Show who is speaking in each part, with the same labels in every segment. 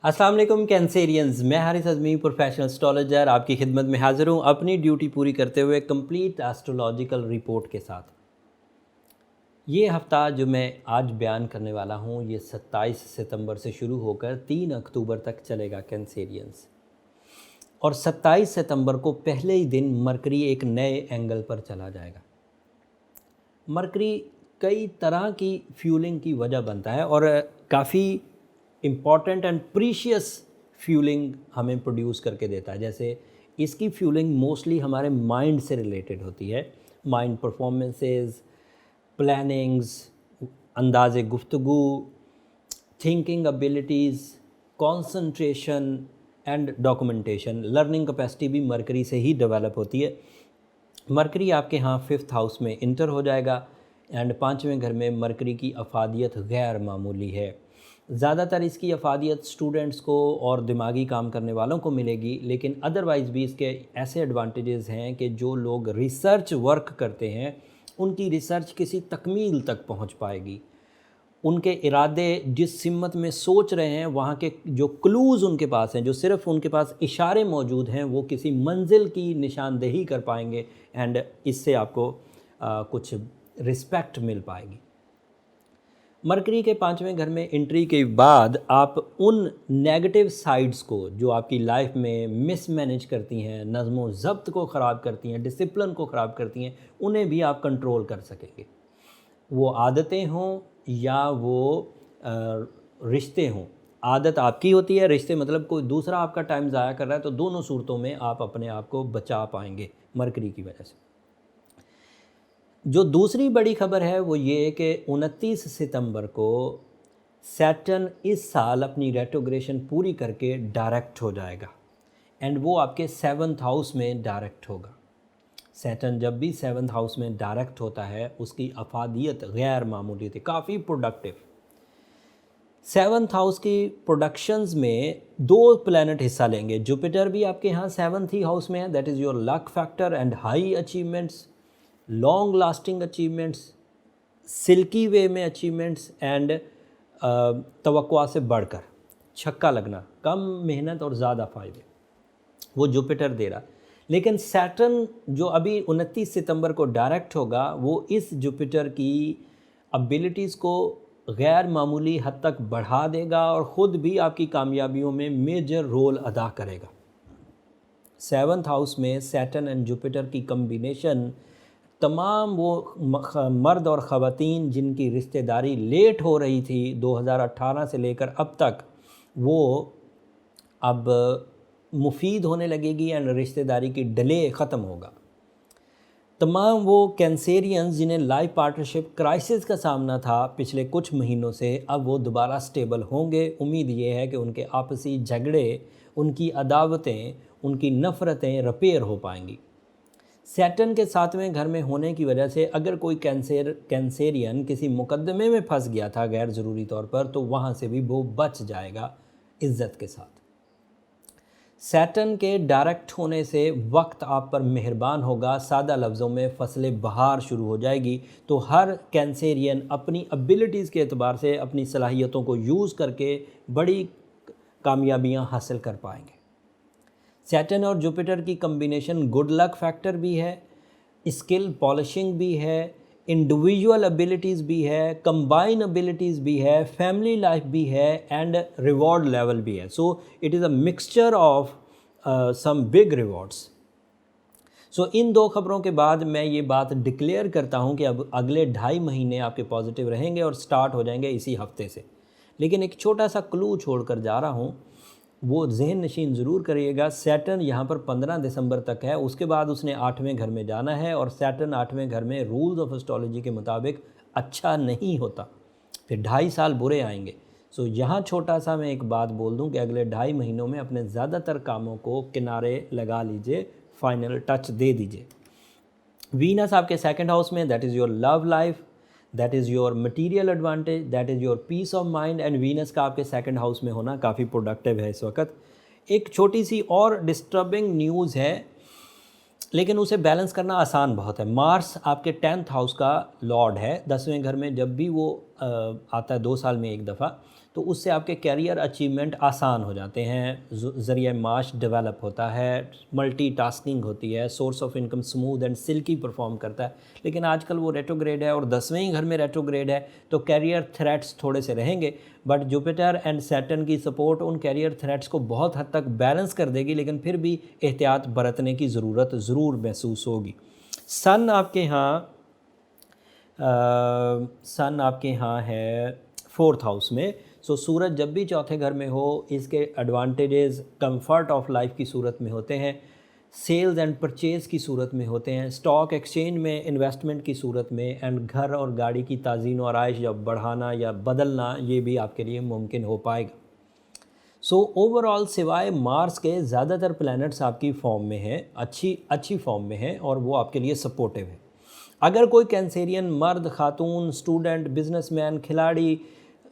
Speaker 1: अस्सलाम वालेकुम कैंसेरियंस, मैं हारिस अज़मी प्रोफेशनल एस्ट्रोलॉजर आपकी खिदमत में हाज़िर हूँ अपनी ड्यूटी पूरी करते हुए कंप्लीट एस्ट्रोलॉजिकल रिपोर्ट के साथ। ये हफ़्ता जो मैं आज बयान करने वाला हूँ ये 27 सितंबर से शुरू होकर 3 अक्टूबर तक चलेगा कैंसेरियंस। और 27 सितंबर को पहले ही दिन मरकरी एक नए एंगल पर चला जाएगा। मरकरी कई तरह की फ्यूलिंग की वजह बनता है और काफ़ी इम्पॉर्टेंट एंड प्रीशियस फ्यूलिंग हमें प्रोड्यूस करके देता है। जैसे इसकी फ्यूलिंग मोस्टली हमारे माइंड से रिलेटेड होती है। माइंड परफॉर्मेंसेस, प्लानिंग्स, अंदाज़े गुफ्तगू, thinking abilities, concentration and documentation, learning capacity भी मरकरी से ही डेवलप होती है। मरकरी आपके यहाँ 5th हाउस में इंटर हो जाएगा एंड 5वें घर में मरकरी की अफादियत गैर मामूली है। ज़्यादातर इसकी अफादियत स्टूडेंट्स को और दिमागी काम करने वालों को मिलेगी, लेकिन अदरवाइज़ भी इसके ऐसे एडवांटेजेस हैं कि जो लोग रिसर्च वर्क करते हैं उनकी रिसर्च किसी तकमील तक पहुंच पाएगी। उनके इरादे जिस सिमत में सोच रहे हैं वहाँ के जो क्लूज़ उनके पास हैं, जो सिर्फ उनके पास इशारे मौजूद हैं, वो किसी मंजिल की निशानदेही कर पाएंगे एंड इससे आपको कुछ रिस्पेक्ट मिल पाएगी। मरकरी के 5वें घर में एंट्री के बाद आप उन नेगेटिव साइड्स को जो आपकी लाइफ में मिसमैनेज करती हैं, नज़्म ज़ब्त को ख़राब करती हैं, डिसिप्लिन को ख़राब करती हैं, उन्हें भी आप कंट्रोल कर सकेंगे। वो आदतें हों या वो रिश्ते हों। आदत आपकी होती है, रिश्ते मतलब कोई दूसरा आपका टाइम ज़ाया कर रहा है, तो दोनों सूरतों में आप अपने आप को बचा पाएंगे मरकरी की वजह से। जो दूसरी बड़ी खबर है वो ये कि 29 सितंबर को सैटर्न इस साल अपनी रेट्रोग्रेशन पूरी करके डायरेक्ट हो जाएगा एंड वो आपके 7th हाउस में डायरेक्ट होगा। सैटर्न जब भी 7th हाउस में डायरेक्ट होता है उसकी अफादियत गैर मामूली होती है, काफ़ी प्रोडक्टिव। 7th हाउस की प्रोडक्शंस में 2 प्लैनेट हिस्सा लेंगे। जुपिटर भी आपके यहाँ 7th ही हाउस में है, that is your luck factor and high achievements, long lasting achievements, silky way में अचीवमेंट्स एंड तवक्कुआ से बढ़कर छक्का लगना, कम मेहनत और ज़्यादा फ़ायदे, वो जुपिटर दे रहा। लेकिन सैटर्न जो अभी 29 सितंबर को डायरेक्ट होगा वो इस जुपिटर की एबिलिटीज़ को गैर मामूली हद तक बढ़ा देगा और ख़ुद भी आपकी कामयाबियों में मेजर रोल अदा करेगा। 7th हाउस में सैटर्न एंड जुपिटर की कम्बिनेशन तमाम वो मर्द और ख़वातीन जिनकी रिश्तेदारी लेट हो रही थी 2018 से लेकर अब तक, वो अब मुफीद होने लगेगी एंड रिश्तेदारी की डिले ख़त्म होगा। तमाम वो कैंसेरियंस जिन्हें लाइफ पार्टनरशिप क्राइसिस का सामना था पिछले कुछ महीनों से, अब वो दोबारा स्टेबल होंगे। उम्मीद ये है कि उनके आपसी झगड़े, उनकी अदावतें, उनकी नफ़रतें रिपेयर हो पाएंगी। सैटर्न के 7वें घर में होने की वजह से अगर कोई कैंसेरियन किसी मुकदमे में फंस गया था गैर ज़रूरी तौर पर, तो वहाँ से भी वो बच जाएगा इज़्ज़त के साथ। सैटर्न के डायरेक्ट होने से वक्त आप पर मेहरबान होगा, सादा लफ्ज़ों में फसले बहार शुरू हो जाएगी। तो हर कैंसेरियन अपनी एबिलिटीज़ के एतबार से अपनी सलाहियतों को यूज़ करके बड़ी कामयाबियाँ हासिल कर पाएंगे। सैटर्न और जुपिटर की कम्बिनेशन गुड लक फैक्टर भी है, स्किल पॉलिशिंग भी है, इंडिविजुअल एबिलिटीज़ भी है, कंबाइन एबिलिटीज़ भी है, फैमिली लाइफ भी है एंड रिवॉर्ड लेवल भी है। So it is a mixture of some big rewards. So इन 2 खबरों के बाद मैं ये बात डिक्लेयर करता हूँ कि अब अगले 2.5 महीने आपके पॉजिटिव रहेंगे और स्टार्ट हो जाएंगे इसी हफ्ते से। लेकिन एक छोटा सा क्लू छोड़ कर जा रहा हूँ, वो जहन नशीन ज़रूर करिएगा। सैटर्न यहाँ पर 15 दिसंबर तक है, उसके बाद उसने 8वें घर में जाना है और सैटर्न 8वें घर में रूल्स ऑफ एस्ट्रोलॉजी के मुताबिक अच्छा नहीं होता, फिर 2.5 साल बुरे आएंगे। सो यहाँ छोटा सा मैं एक बात बोल दूँ कि अगले 2.5 महीनों में अपने ज़्यादातर कामों को किनारे लगा लीजिए, फाइनल टच दे दीजिए। वीनस आपके 2nd हाउस में, that is your love life, that is your material advantage, that is your peace of mind and Venus का आपके 2nd हाउस में होना काफ़ी प्रोडक्टिव है इस वक्त। एक छोटी सी और डिस्टर्बिंग न्यूज़ है, लेकिन उसे बैलेंस करना आसान बहुत है। मार्स आपके 10th हाउस का लॉर्ड है 10वें घर में। जब भी वो आता है 2 साल में एक दफ़ा, तो उससे आपके कैरियर अचीवमेंट आसान हो जाते हैं, ज़रिए माश डेवलप होता है, मल्टीटास्किंग होती है, source of income smooth and silkie perform करता है। लेकिन आजकल वो रेट्रोग्रेड है और 10वें ही घर में रेट्रोग्रेड है, तो कैरियर थ्रेट्स थोड़े से रहेंगे, बट जुपिटर एंड सैटर्न की सपोर्ट उन कैरियर थ्रेट्स को बहुत हद तक बैलेंस कर देगी, लेकिन फिर भी एहतियात बरतने की ज़रूरत ज़रूर महसूस होगी। सन आपके यहाँ है 4th हाउस में। सो सूरज जब भी चौथे घर में हो, इसके एडवांटेजेस कंफर्ट ऑफ लाइफ की सूरत में होते हैं, सेल्स एंड परचेज़ की सूरत में होते हैं, स्टॉक एक्सचेंज में इन्वेस्टमेंट की सूरत में, एंड घर और गाड़ी की ताज़ीन और आइश या बढ़ाना या बदलना, ये भी आपके लिए मुमकिन हो पाएगा। सो ओवरऑल सिवाय मार्स के ज़्यादातर प्लैनेट्स आपकी फॉर्म में हैं, अच्छी फॉर्म में हैं, और वो आपके लिए सपोर्टिव है। अगर कोई कैंसेरियन मर्द, खातून, स्टूडेंट, बिजनेसमैन, खिलाड़ी,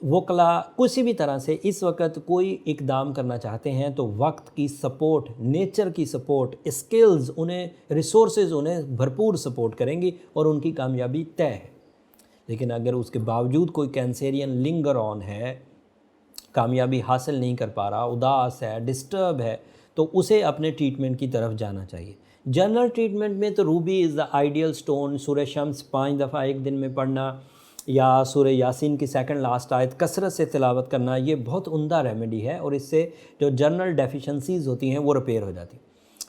Speaker 1: वकला किसी भी तरह से इस वक्त कोई इकदाम करना चाहते हैं, तो वक्त की सपोर्ट, नेचर की सपोर्ट, स्किल्स उन्हें, रिसोर्सेज उन्हें भरपूर सपोर्ट करेंगी और उनकी कामयाबी तय है। लेकिन अगर उसके बावजूद कोई कैंसेरियन लिंगर ऑन है, कामयाबी हासिल नहीं कर पा रहा, उदास है, डिस्टर्ब है, तो उसे अपने ट्रीटमेंट की तरफ जाना चाहिए। जनरल ट्रीटमेंट में तो Ruby is the ideal stone. सूरह शम्स 5 दफ़ा एक दिन में पढ़ना या सूरह यासीन की सेकंड लास्ट आयत कसरत से तिलावत करना, ये बहुत उम्दा रेमेडी है और इससे जो जनरल डेफिशिएंसीज़ होती हैं वो रिपेयर हो जाती।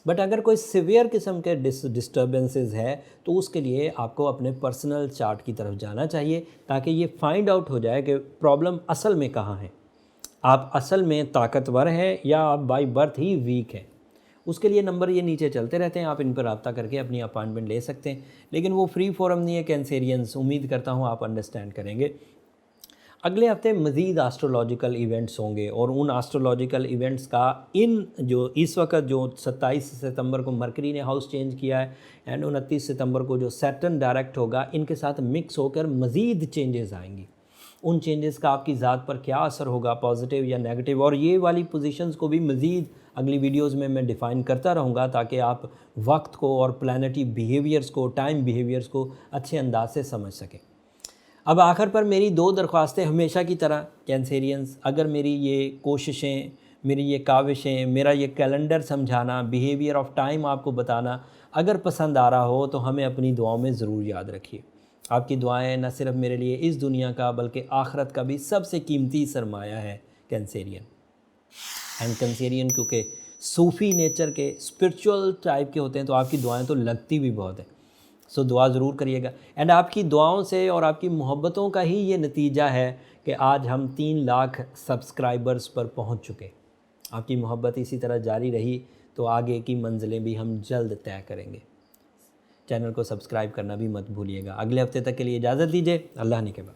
Speaker 1: बट अगर कोई सिवियर किस्म के डिस्टर्बेंसेस है, तो उसके लिए आपको अपने पर्सनल चार्ट की तरफ जाना चाहिए, ताकि ये फाइंड आउट हो जाए कि प्रॉब्लम असल में कहाँ है। आप असल में ताकतवर हैं या आप बाय बर्थ ही वीक हैं। उसके लिए नंबर ये नीचे चलते रहते हैं, आप इन पर रब्ता करके अपनी अपॉइंटमेंट ले सकते हैं। लेकिन वो फ्री फोरम नहीं है कैंसेरियंस, उम्मीद करता हूँ आप अंडरस्टैंड करेंगे। अगले हफ्ते मज़ीद एस्ट्रोलॉजिकल इवेंट्स होंगे, और उन एस्ट्रोलॉजिकल इवेंट्स का जो इस वक्त जो 27 सितंबर को मरकरी ने हाउस चेंज किया है, एंड 29 सितंबर को जो सैटर्न डायरेक्ट होगा, इनके साथ मिक्स होकर मज़ीद चेंजेस आएंगी। उन चेंजेस का आपकी ज़ात पर क्या असर होगा, पॉजिटिव या नेगेटिव, और ये वाली पोजीशंस को भी मज़ीद अगली वीडियोस में मैं डिफ़ाइन करता रहूँगा, ताकि आप वक्त को और प्लानेटरी बिहेवियर्स को, टाइम बिहेवियर्स को अच्छे अंदाज से समझ सकें। अब आखिर पर मेरी 2 दरख्वास्तें हमेशा की तरह कैंसेरियंस, अगर मेरी ये कोशिशें, मेरी ये काविशें, मेरा ये कैलेंडर समझाना, बिहेवियर ऑफ टाइम आपको बताना अगर पसंद आ रहा हो, तो हमें अपनी दुआओं में ज़रूर याद रखिए। आपकी दुआएं न सिर्फ मेरे लिए इस दुनिया का बल्कि आखिरत का भी सबसे कीमती सरमाया है कैंसेरियन। एंड कैंसेरियन क्योंकि सूफ़ी नेचर के, स्पिरिचुअल टाइप के होते हैं, तो आपकी दुआएं तो लगती भी बहुत है। सो दुआ ज़रूर करिएगा। एंड आपकी दुआओं से और आपकी मोहब्बतों का ही ये नतीजा है कि आज हम 3 लाख सब्सक्राइबर्स पर पहुंच चुके। आपकी मोहब्बत इसी तरह जारी रही तो आगे की मंजिलें भी हम जल्द तय करेंगे। चैनल को सब्सक्राइब करना भी मत भूलिएगा। अगले हफ्ते तक के लिए इजाज़त दीजिए। अल्लाह ने के बाद।